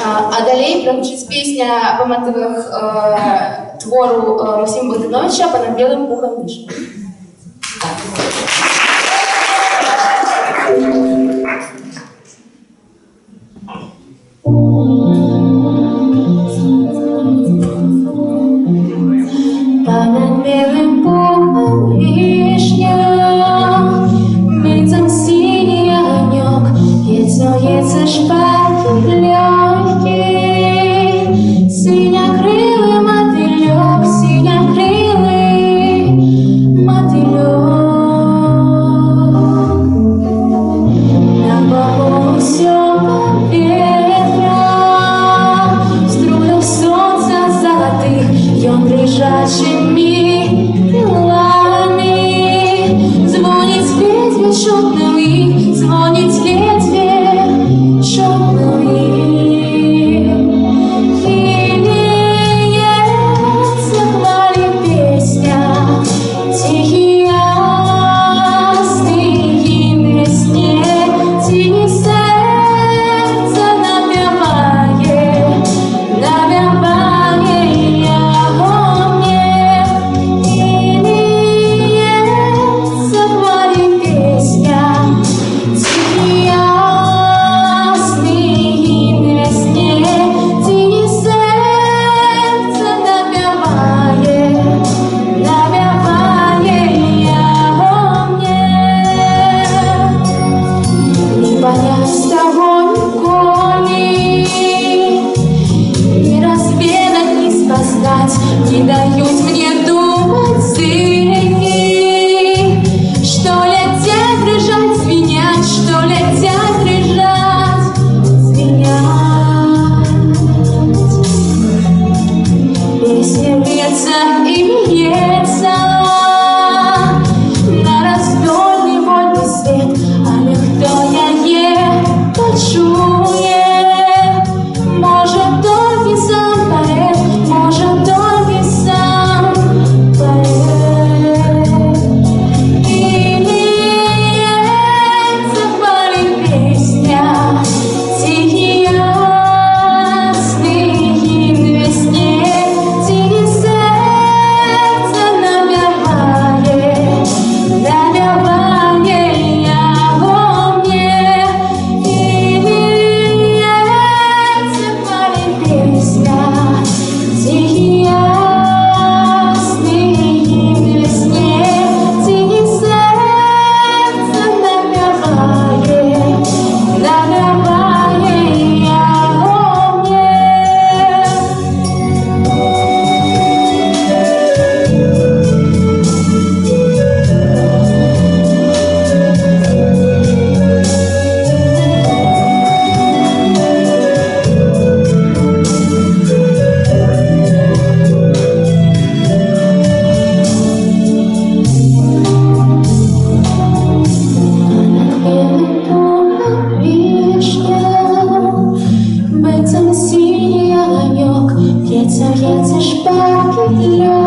А далей прагучыць песня па матывах твору Максима Богдановича «Понад белым пухом миши». Понад белым пухом вишня, мыцем синий огонек, яйцо шпарки легкий, синякрылый мотылек, синякрылый мотылек. На полу все ветра, струях солнца золотых, ён дрыжачими крылами звонит ледве шепнули, звонит ледве шепнули. И льется хвалит песня, тихий ясный гимн весне, тихий сердце напевает его мне. И льется хвалит песня, тихий ясный гимн весне, тихий сердце напевает его мне. Не понять с тобой николи, не разведать, не спасать, не дают мне думать зыки, что летят, дрожать, звенят, что летят, дрожать, звенят. Песня льется и льется на раздольный вольный свет, але хто яе почує, може тільки сам поет, може тільки сам поет. І лється хвалить пісня, тихий ясний гімн весне, тихий серце напеває его мне. І лється хвалить пісня, тихий ясний гімн весне, тихий серце напеває Быцем синий огонек, яйцо шпарки лёг.